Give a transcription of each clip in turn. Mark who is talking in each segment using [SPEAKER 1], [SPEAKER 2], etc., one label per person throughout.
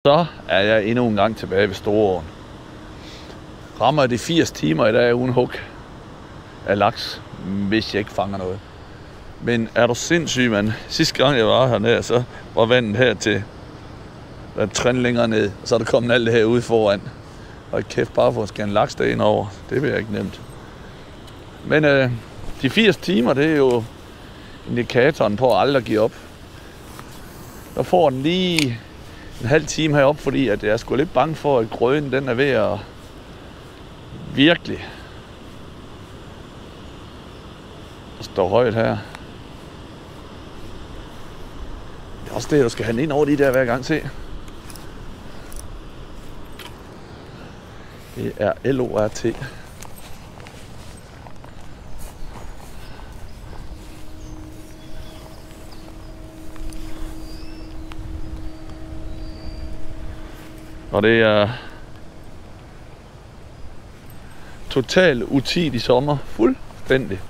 [SPEAKER 1] Så er jeg endnu en gang tilbage ved Storåen. Rammer de 80 timer i dag uden hug af laks, hvis jeg ikke fanger noget. Men er du sindssyg, mand? Sidste gang jeg var hernede, så var vandet her til et trin længere ned, og så er der kommet alt det her ude foran. Og kæft, bare for at skære en laks derinde over, det bliver ikke nemt. Men de 80 timer, det er jo indikatoren på at aldrig give op. Der får den lige en halv time heroppe, fordi at jeg er sgu lidt bange for, at grøden den er ved at virkelig stå højt her. Det er også det, du skal have ind over de der hver gang, se. Det er LORT. Og det er totalt utidig sommer. Fuldstændig.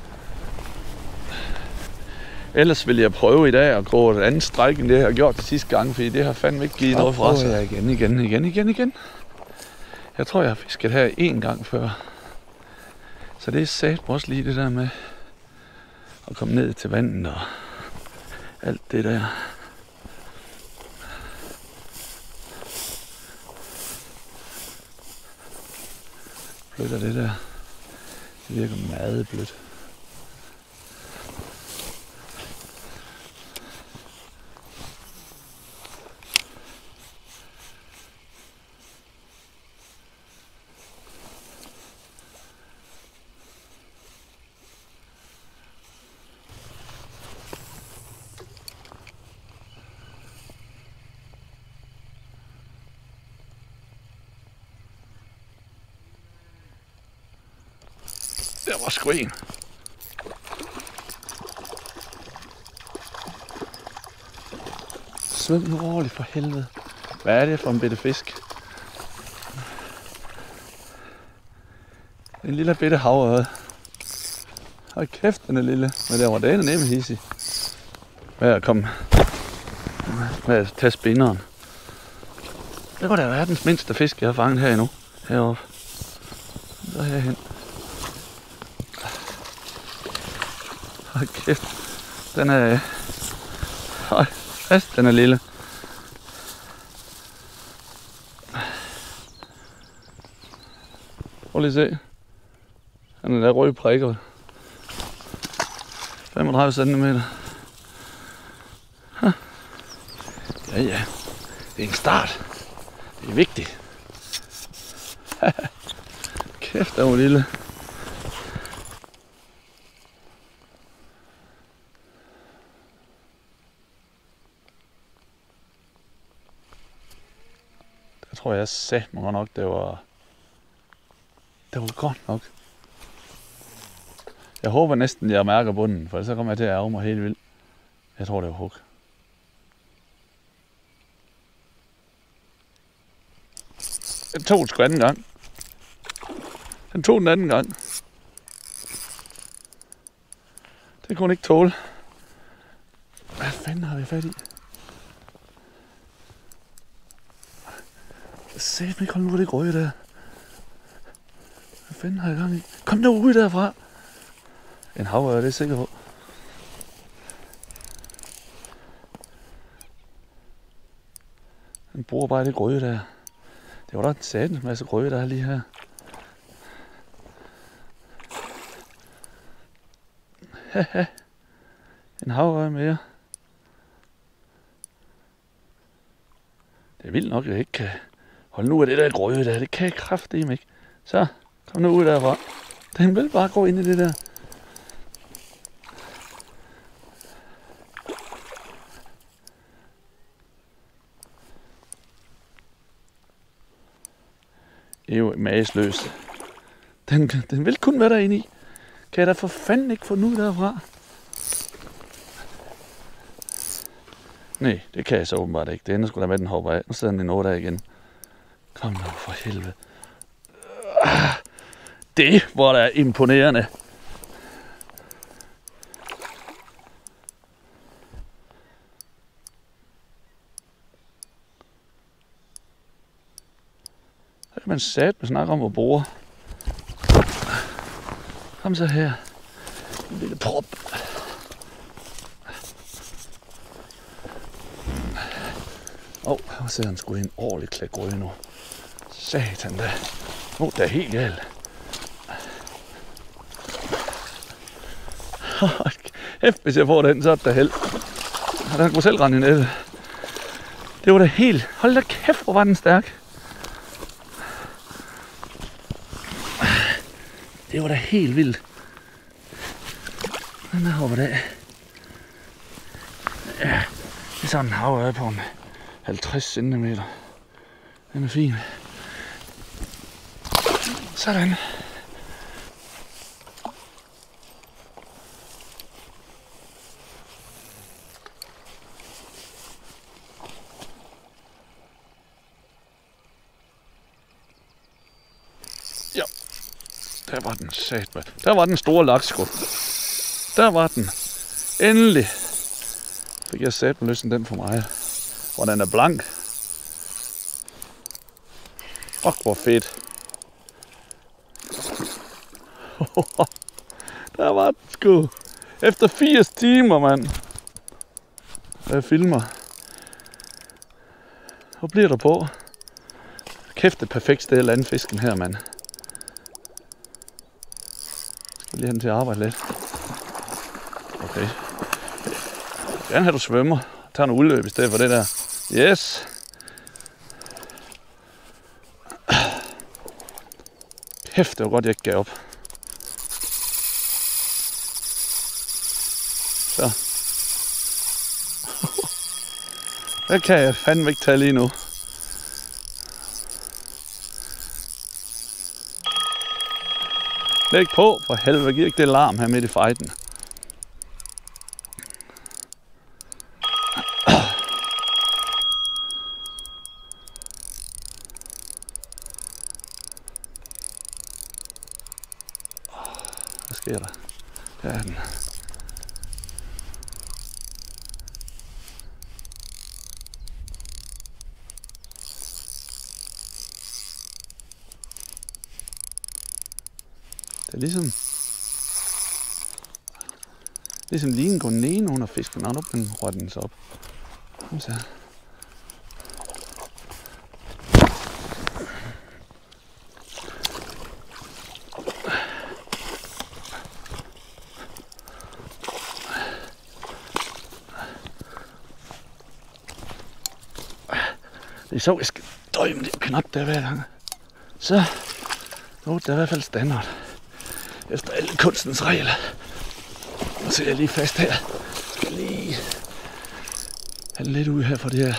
[SPEAKER 1] Ellers vil jeg prøve i dag at gå et andet stræk, end det jeg har gjort det sidste gang, fordi det har fandme ikke givet noget fra sig. Igen. Jeg tror, jeg har fisket her en gang før. Så det er satme også lige det der med at komme ned til vandet og alt det der. Flytter det der. Det virker meget blødt. Der var sgu en. Svøm nu ordentligt for helvede. Hvad er det for en bitte fisk? En lille bitte havørred. Hold kæft, den er lille. Men der var den nemme hissig. Med at komme med at tage spinderen. Det var da verdens mindste fisk, jeg har fanget her endnu. Heroppe. Så herhen. Hold kæft, den er... Hold fast, den er lille. Prøv lige at se. Han er der røde prikker. 35 cm. Ja. Det er en start. Det er vigtigt. Kæft, der var lille. Jeg tror, jeg sagde mig nok, det var godt nok. Jeg håber næsten, jeg mærker bunden, for så kommer jeg til at ærge mig helt vildt. Jeg tror, det var hug. Den tog sgu anden gang. Den tog den anden gang. Det kunne den ikke tåle. Hvad fanden har vi fat i? Sæt mig, hold nu det grøje der. Hvad fanden har jeg gang i? Kom nu ud derfra. En havørred, det er jeg sikker på. Den bruger bare det grøje der. Det var da en satans masse grøje, der er lige her. Haha. En havørred mere. Det er vildt nok, at jeg ikke kan... Hold nu af det der grøde der, det kan jeg kraftedeme ikke. Så, kom nu ud derfra. Den vil bare gå ind i det der. Det er jo magesløs. Den vil kun være derinde i. Kan jeg da for fanden ikke få den ud derfra? Nej, det kan jeg så åbenbart ikke. Det ender sgu da med, den hopper af. Nu sidder den i noget der igen. Kom nu for helvede. Det var da imponerende. kan man satme snakke om at bore. Kom så her. En lille prop. Her sidder han sgu i en ordentlig klæk grød nu. Satan da. Det er helt galt. Efter hvis jeg får den, så er det da held. Den kunne selv rende i nettet. Det var da helt... Hold da kæft, hvor var den stærk. Det var da helt vildt. Den der hopper af. Ja, det er sådan en havørred på en 50 cm. Den er fin. Sådan. Ja, der var den satme. Der var den store laksko. Der var den. Endelig fik jeg satme løsnet den for mig. Og den er blank. Fuck, hvor fedt. Der var den sgu. Efter 80 timer, mand. Jeg filmer. Hvor bliver der på? Kæft, det perfekt sted at lande fisken her, mand. Skal lige have den til at arbejde lidt. Okay. Jeg vil gerne have, du svømmer. Tag noget udløb i stedet for det der. Yes. Kæft, det var godt, jeg ikke gav op. Så. Det kan jeg fandme ikke tage lige nu. Læg på, for helvede, giver ikke det larm her midt i fighten. Hvad sker der? Der er den. Det er ligesom lige en går ned under fisken. Nå, den rører den så op. Kom så. Det er så, jeg skal døje med det knap der hver gang. Så. Nu det er i hvert fald standard. Efter alle kunstens regler. Nu sætter jeg lige fast her. Jeg skal lige have den lidt ud her for det her.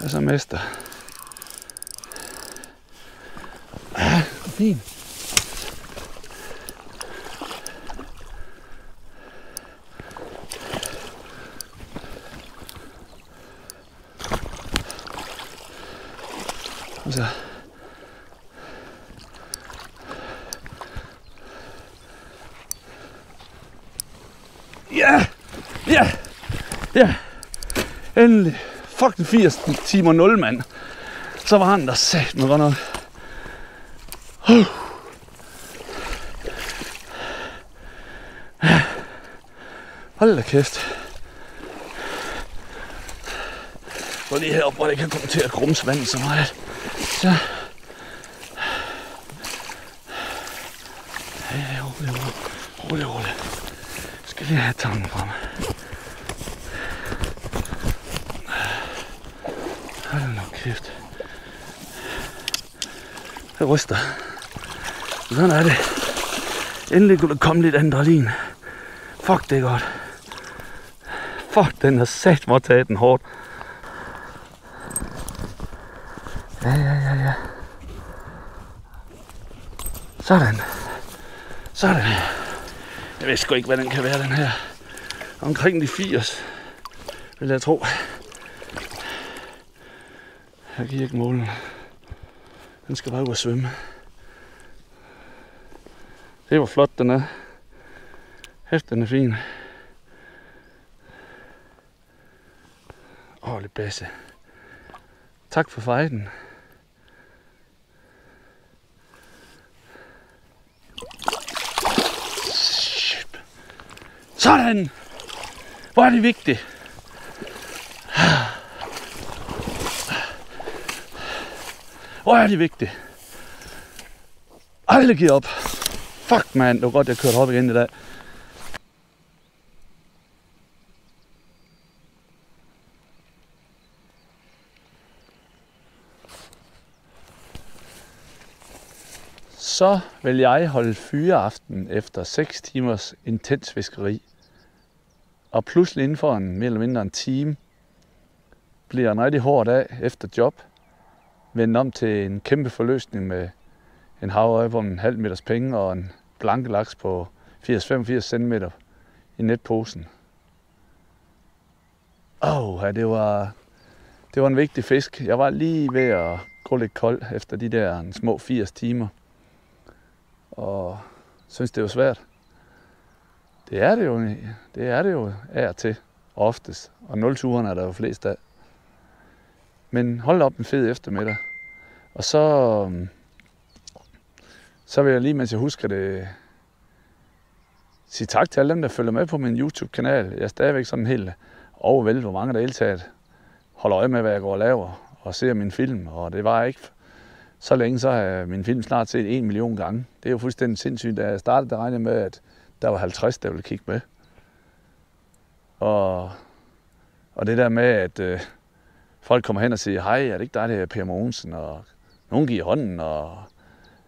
[SPEAKER 1] Så mester. Fint. Så. Ja! Ja! Ja! Endelig! Fuck den 80 timer 0, mand. Så var han der sat med godt nok. Hold da kæft. Gå lige herop, hvor det kan komme til at grumse vandet så meget. Så. Ja, rolig. Jeg skal lige have tangen frem. Hold nu kæft. Jeg ryster. Sådan er det. Endelig kunne der komme lidt adrenalin. Fuck, det er godt. Fuck, den har sat mig at tage den hårdt. Ja. Sådan. Sådan. Jeg ved sgu ikke, hvad den kan være, den her. Omkring de 80, vil jeg tro. Jeg giver ikke målen. Den skal bare ud og svømme. Det hvor flot den er. Hæft, den er fin. Lidt basse. Tak for fejden. Sådan! Hvor er det vigtigt. Hvor er det vigtigt. Aldrig giv op. Fuck, man. Det var godt, jeg kørte op igen i dag. Så vil jeg holde fyreaften efter 6 timers intens fiskeri. Og pludselig inden for mere eller mindre en time, bliver en rigtig hård dag efter job. Vendt om til en kæmpe forløsning med en havøje på en halv meters penge og en blanke laks på 80-85 cm i netposen. Ja, det var en vigtig fisk. Jeg var lige ved at gå lidt kold efter de der små 80 timer. Og synes det var svært. Det er det jo af og til, oftest. Og 0-turen er der jo flest af. Men hold op en fed eftermiddag. Og så vil jeg lige, mens jeg husker det, sige tak til alle dem, der følger med på min YouTube-kanal. Jeg er stadigvæk sådan helt overvældet, hvor mange der deltaget. Holder øje med, hvad jeg går og laver, og ser min film. Og det var ikke så længe, så har min film snart set 1 million gange. Det er jo fuldstændig sindssygt. Da jeg startede, der regnede med, at der var 50, der ville kigge med. Og det der med, at folk kommer hen og siger, hej, er det ikke dig, der er Per Mogensen? Og nogen giver hånden, og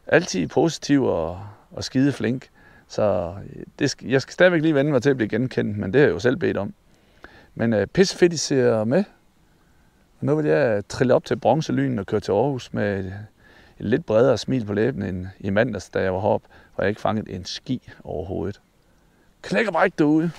[SPEAKER 1] altid positiv og skide flink. Så jeg skal stadigvæk lige vende mig til at blive genkendt, men det har jeg jo selv bedt om. Men pissefedt, I ser med. Og nu vil jeg trille op til Bronzelyn og køre til Aarhus med et lidt bredere smil på læben end i mandags, da jeg var heroppe, og jeg ikke fanget en ski overhovedet. Knæk og bræk derude.